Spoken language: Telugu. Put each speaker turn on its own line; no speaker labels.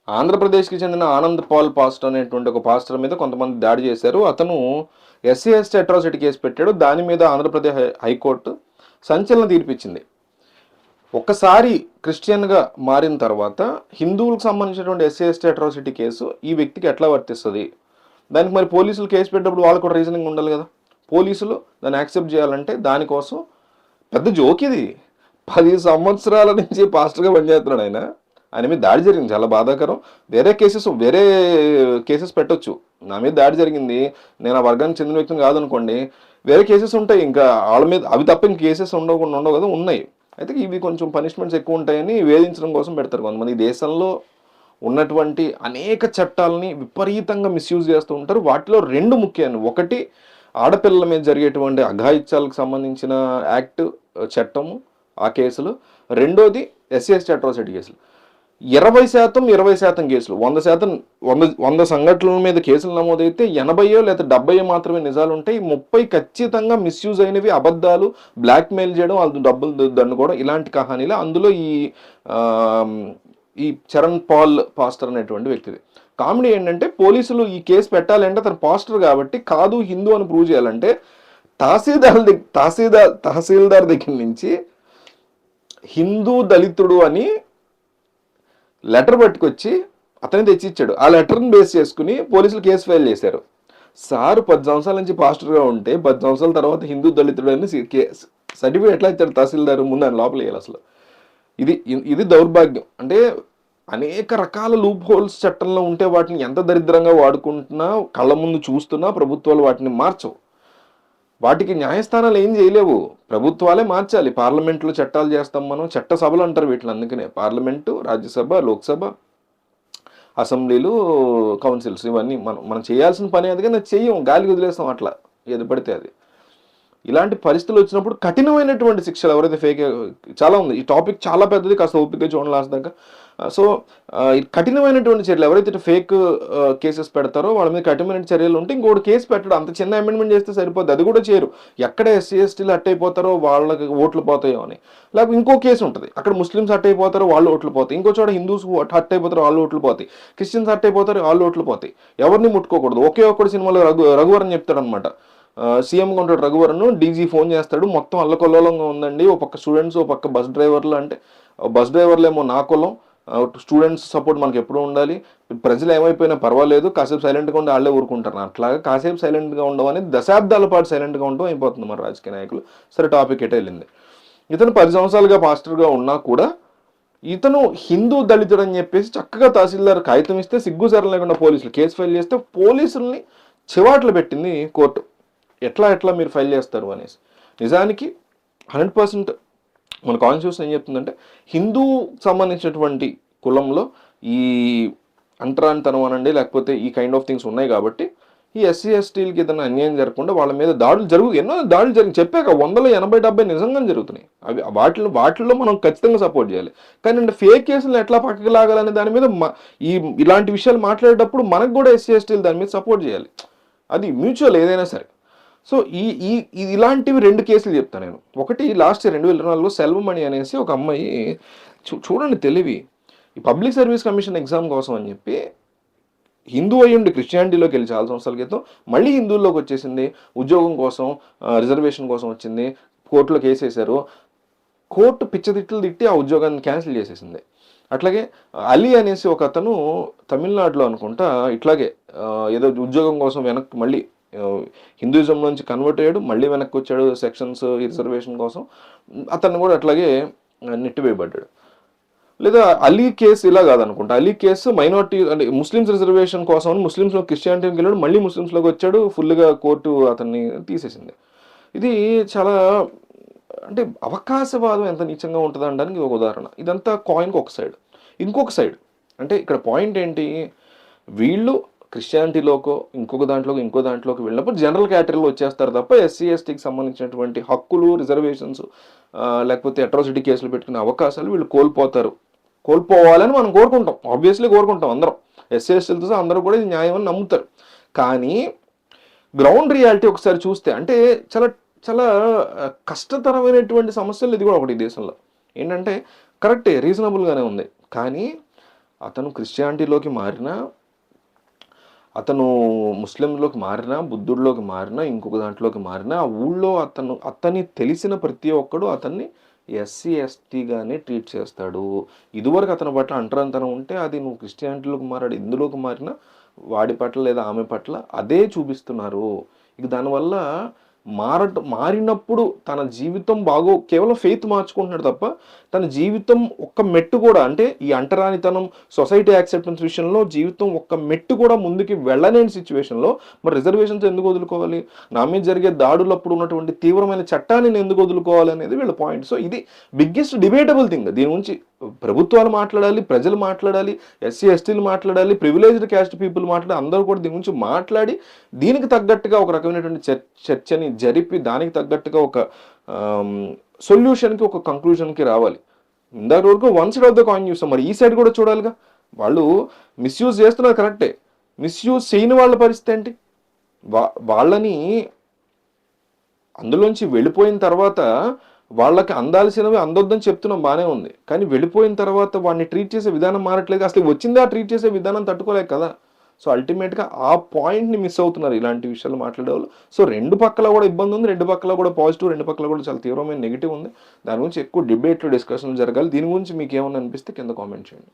ఆంధ్రప్రదేశ్కి చెందిన ఆనంద్ పాల్ పాస్టర్ అనేటువంటి ఒక పాస్టర్ మీద కొంతమంది దాడి చేశారు. అతను ఎస్సీ ఎస్టీ అట్రాసిటీ కేసు పెట్టాడు. దాని మీద ఆంధ్రప్రదేశ్ హైకోర్టు సంచలన తీర్పిచ్చింది. ఒక్కసారి క్రిస్టియన్గా మారిన తర్వాత హిందువులకు సంబంధించినటువంటి ఎస్సీ ఎస్టీ అట్రాసిటీ కేసు ఈ వ్యక్తికి ఎట్లా వర్తిస్తుంది? దానికి మరి పోలీసులు కేసు పెట్టినప్పుడు వాళ్ళకు కూడా రీజనింగ్ ఉండాలి కదా. పోలీసులు దాన్ని యాక్సెప్ట్ చేయాలంటే దానికోసం పెద్ద జోక్ ఇది. 10 సంవత్సరాల నుంచి పాస్టర్గా పనిచేస్తున్నాడు ఆయన. ఆయన మీద దాడి జరిగింది, చాలా బాధాకరం. వేరే కేసెస్ పెట్టొచ్చు. నా మీద దాడి జరిగింది, నేను ఆ వర్గానికి చెందిన వ్యక్తిని కాదనుకోండి, వేరే కేసెస్ ఉంటాయి. ఇంకా వాళ్ళ మీద అవి తప్ప ఇంక కేసెస్ ఉండవు కదా, ఉన్నాయి. అయితే ఇవి కొంచెం పనిష్మెంట్స్ ఎక్కువ ఉంటాయని వేధించడం కోసం పెడతారు కొంతమంది. దేశంలో ఉన్నటువంటి అనేక చట్టాలని విపరీతంగా మిస్యూజ్ చేస్తూ ఉంటారు. వాటిలో 2 ముఖ్యాన్ని, ఒకటి ఆడపిల్లల మీద జరిగేటువంటి అఘాయిత్యాలకు సంబంధించిన యాక్ట్ చట్టము, ఆ కేసులు. రెండోది ఎస్సీ ఎస్టీ అట్రాసిటీ కేసులు. 20% కేసులు, 100 సంఘటనల మీద కేసులు నమోదైతే 80 లేదా 70 మాత్రమే నిజాలు ఉంటాయి. 30 ఖచ్చితంగా మిస్యూజ్ అయినవి, అబద్ధాలు, బ్లాక్మెయిల్ చేయడం, వాళ్ళు డబ్బులు దండుకోవడం, ఇలాంటి కహానీలు. అందులో ఈ చరణ్ పాల్ పాస్టర్ అనేటువంటి వ్యక్తిది. కామెడీ ఏంటంటే పోలీసులు ఈ కేసు పెట్టాలంటే అతను పాస్టర్ కాబట్టి కాదు, హిందూ అని ప్రూవ్ చేయాలంటే తహసీల్దార్ దగ్గర నుంచి హిందూ దళితుడు అని లెటర్ పట్టుకొచ్చి అతని తెచ్చిచ్చాడు. ఆ లెటర్ని బేస్ చేసుకుని పోలీసులు కేసు ఫైల్ చేశారు. సార్ 10 సంవత్సరాల నుంచి పాస్టర్గా ఉంటే 10 సంవత్సరాల తర్వాత హిందూ దళితుడు అని సర్టిఫికేట్ ఎట్లా ఇచ్చాడు తహసీల్దార్? ముందు ఆయన లోపల వేయాలి. అసలు ఇది దౌర్భాగ్యం. అంటే అనేక రకాల లూప్ హోల్స్ చట్టంలో ఉంటే వాటిని ఎంత దరిద్రంగా వాడుకుంటున్నా, కళ్ళ ముందు చూస్తున్నా ప్రభుత్వాలు వాటిని మార్చవు. వాటికి న్యాయస్థానాలు ఏం చేయలేవు, ప్రభుత్వాలే మార్చాలి. పార్లమెంట్లో చట్టాలు చేస్తాం మనం, చట్ట సభలు అంటారు వీటిని. అందుకనే పార్లమెంటు, రాజ్యసభ, లోక్సభ, అసెంబ్లీలు, కౌన్సిల్స్, ఇవన్నీ మనం చేయాల్సిన పని. అది కానీ చెయ్యం, గాలికి వదిలేస్తాం అట్లా ఏది పడితే అది. ఇలాంటి పరిస్థితులు వచ్చినప్పుడు కఠినమైనటువంటి శిక్షలు ఎవరైతే చాలా ఉంది, ఈ టాపిక్ చాలా పెద్దది, కాస్త ఓపిక చూడండి లాస్ట్ దాకా. సో కఠినమైనటువంటి చర్యలు, ఎవరైతే ఫేక్ కేసెస్ పెడతారో వాళ్ళ మీద కఠినమైన చర్యలు ఉంటే ఇంకోటి కేసు పెట్టడం, అంత చిన్న అమెండ్మెంట్ చేస్తే సరిపోద్ది. అది కూడా చేయరు. ఎక్కడ ఎస్సీ ఎస్టీలు అట్ అయిపోతారో వాళ్ళకి ఓట్లు పోతాయో అని. లేకపోతే ఇంకో కేసు ఉంటుంది, అక్కడ ముస్లిమ్స్ అట్ అయిపోతారో వాళ్ళు ఓట్లు పోతాయి, ఇంకో చోట హిందూస్ హట్ అయిపోతారో వాళ్ళు ఓట్లు పోతాయి, క్రిస్టియన్స్ హట్ అయిపోతారో వాళ్ళు ఓట్లు పోతాయి. ఎవరిని ముట్టుకోకూడదు. ఒకే ఒక్కటి సినిమాలో రఘువరన్ చెప్తాడు అనమాట. సీఎంగా ఉంటాడు రఘువరన్, డీజీ ఫోన్ చేస్తాడు, మొత్తం అల్లకొల్లోలంగా ఉందండి, ఓ పక్క స్టూడెంట్స్, ఓ పక్క బస్ డ్రైవర్లు. అంటే బస్ డ్రైవర్లేమో నా కులం, స్టూడెంట్స్ సపోర్ట్ మనకి ఎప్పుడూ ఉండాలి, ప్రజలు ఏమైపోయినా పర్వాలేదు, కాసేపు సైలెంట్గా ఉండి వాళ్ళే ఊరుకుంటారు. అట్లాగా కాసేపు సైలెంట్గా ఉండవని దశాబ్దాల పాటు సైలెంట్గా ఉండడం అయిపోతుంది మన రాజకీయ నాయకులు. సరే, టాపిక్ ఎటే వెళ్ళింది. ఇతను 10 సంవత్సరాలుగా పాస్టర్గా ఉన్నా కూడా ఇతను హిందూ దళితుడు అని చెప్పేసి చక్కగా తహసీల్దార్ కాగితం ఇస్తే సిగ్గుసరం లేకుండా పోలీసులు కేసు ఫైల్ చేస్తే పోలీసుల్ని చివాట్లు పెట్టింది కోర్టు. ఎట్లా మీరు ఫైల్ చేస్తారు అనేసి. నిజానికి 100% మన కాన్స్టిట్యూషన్ ఏం చెప్తుందంటే, హిందూ సంబంధించినటువంటి కులంలో ఈ అంటరానితనం అనండి, లేకపోతే ఈ కైండ్ ఆఫ్ థింగ్స్ ఉన్నాయి కాబట్టి ఈ ఎస్సీ ఎస్టీలకి ఏదైనా అన్యాయం జరగకుండా వాళ్ళ మీద ఎన్నో దాడులు జరిగి చెప్పాక 180-70 నిజంగా జరుగుతున్నాయి. అవి వాటిల్లో మనం ఖచ్చితంగా సపోర్ట్ చేయాలి. కానీ అంటే ఫేక్ కేసులను ఎట్లా పక్కకి లాగాలనే దాని మీద ఇలాంటి విషయాలు మాట్లాడేటప్పుడు మనకు కూడా ఎస్సీ ఎస్టీలు దాని మీద సపోర్ట్ చేయాలి. అది మ్యూచువల్ ఏదైనా సరే. సో ఇలాంటివి 2 కేసులు చెప్తాను నేను. ఒకటి లాస్ట్ 2024లో సెల్వమణి అనేసి ఒక అమ్మాయి, చూడండి తెలివి, ఈ పబ్లిక్ సర్వీస్ కమిషన్ ఎగ్జామ్ కోసం అని చెప్పి హిందూ అయ్యుండి క్రిస్టియానిటీలోకి వెళ్ళి చాలా సంవత్సరాల క్రితం మళ్ళీ హిందువుల్లోకి వచ్చేసింది. ఉద్యోగం కోసం, రిజర్వేషన్ కోసం వచ్చింది. కోర్టులో కేసు వేశారు. కోర్టు పిచ్చతిట్లు తిట్టి ఆ ఉద్యోగాన్ని క్యాన్సిల్ చేసేసింది. అట్లాగే అలీ అనేసి ఒక అతను తమిళనాడులో అనుకుంటా ఇట్లాగే ఏదో ఉద్యోగం కోసం వెనక్కి మళ్ళీ హిందూయిజం నుంచి కన్వర్ట్ అయ్యాడు, మళ్ళీ వెనక్కి వచ్చాడు సెక్షన్స్ రిజర్వేషన్ కోసం. అతను కూడా అట్లాగే నెట్టివేయబడ్డాడు. లేదా అలీ కేసు ఇలా కాదనుకుంటా, అలీ కేసు మైనారిటీ అంటే ముస్లిమ్స్ రిజర్వేషన్ కోసం అని ముస్లిమ్స్లో క్రిస్టియానిటీకి వెళ్ళాడు, మళ్ళీ ముస్లిమ్స్లోకి వచ్చాడు, ఫుల్గా కోర్టు అతన్ని తీసేసింది. ఇది చాలా అంటే అవకాశవాదం ఎంత నీచంగా ఉంటుంది అనడానికి ఒక ఉదాహరణ. ఇదంతా కాయిన్కి ఒక సైడ్. ఇంకొక సైడ్ అంటే ఇక్కడ పాయింట్ ఏంటి, వీళ్ళు క్రిస్టియానిటీలోకో ఇంకో దాంట్లోకి వెళ్ళినప్పుడు జనరల్ కేటగిరీలో వచ్చేస్తారు తప్ప ఎస్సీ ఎస్టీకి సంబంధించినటువంటి హక్కులు, రిజర్వేషన్స్, లేకపోతే అట్రాసిటీ కేసులు పెట్టుకునే అవకాశాలు వీళ్ళు కోల్పోవాలని మనం కోరుకుంటాం. ఆబ్వియస్లీ కోరుకుంటాం అందరం. ఎస్సీ ఎస్టీలతో అందరూ కూడా ఇది న్యాయం అని నమ్ముతారు. కానీ గ్రౌండ్ రియాలిటీ ఒకసారి చూస్తే అంటే చాలా చాలా కష్టతరమైనటువంటి సమస్యలు ఇది కూడా ఒకటి. దేశంలో ఏంటంటే కరెక్టే, రీజనబుల్గానే ఉంది, కానీ అతను క్రిస్టియానిటీలోకి మారినా, అతను ముస్లింలోకి మారినా, బుద్ధుడిలోకి మారినా, ఇంకొక దాంట్లోకి మారినా, ఆ ఊళ్ళో అతని తెలిసిన ప్రతి ఒక్కడు అతన్ని ఎస్సీ ఎస్టీగానే ట్రీట్ చేస్తాడు. ఇదివరకు అతని పట్ల అంటరానితనం ఉంటే అది నువ్వు క్రిస్టియానిటీలోకి మారాడు ఎందులోకి మారినా వాడి పట్ల లేదా ఆమె పట్ల అదే చూపిస్తున్నారు. ఇక దానివల్ల మారినప్పుడు తన జీవితం కేవలం ఫెయిత్ మార్చుకుంటున్నాడు తప్ప తన జీవితం ఒక్క మెట్టు కూడా, అంటే ఈ అంటరానితనం సొసైటీ యాక్సెప్టెన్స్ విషయంలో జీవితం ఒక్క మెట్టు కూడా ముందుకి వెళ్ళలేని సిచ్యువేషన్లో మరి రిజర్వేషన్స్ ఎందుకు వదులుకోవాలి? నా మీద జరిగే దాడులప్పుడు ఉన్నటువంటి తీవ్రమైన చట్టాన్ని నేను ఎందుకు వదులుకోవాలి అనేది వీళ్ళ పాయింట్. సో ఇది బిగ్గెస్ట్ డిబేటబుల్ థింగ్. దీని గురించి ప్రభుత్వాలు మాట్లాడాలి, ప్రజలు మాట్లాడాలి, ఎస్సీ ఎస్టీలు మాట్లాడాలి, ప్రివిలేజ్డ్ క్యాస్ట్ పీపుల్ మాట్లాడాలి, అందరూ కూడా దీని గురించి మాట్లాడి దీనికి తగ్గట్టుగా ఒక రకమైనటువంటి చర్చని జరిపి దానికి తగ్గట్టుగా ఒక సొల్యూషన్కి, ఒక కంక్లూజన్కి రావాలి. ఇందాక వరకు one side of the coin చూస్తాం, మరి ఈ సైడ్ కూడా చూడాలిగా. వాళ్ళు మిస్యూజ్ చేస్తున్నారు కరెక్టే, మిస్యూజ్ చేయని వాళ్ళ పరిస్థితి ఏంటి? వాళ్ళని అందులోంచి వెళ్ళిపోయిన తర్వాత వాళ్ళకి అందాల్సినవి అందొద్దని చెప్తున్నాం, బాగానే ఉంది. కానీ వెళ్ళిపోయిన తర్వాత వాడిని ట్రీట్ చేసే విధానం మారట్లేదు. అసలు వచ్చిందా ట్రీట్ చేసే విధానం తట్టుకోలేక కదా. సో అల్టిమేట్గా ఆ పాయింట్ని మిస్ అవుతున్నారు ఇలాంటి విషయాలు మాట్లాడేవాళ్ళు. సో రెండు పక్కల కూడా ఇబ్బంది ఉంది, రెండు పక్కల కూడా పాజిటివ్, రెండు పక్కల కూడా చాలా తీవ్రమైన నెగిటివ్ ఉంది. దాని గురించి ఎక్కువ డిబేట్లు, డిస్కషన్లు జరగాలి. దీని గురించి మీకు ఏమన్నా అనిపిస్తే కింద కామెంట్ చేయండి.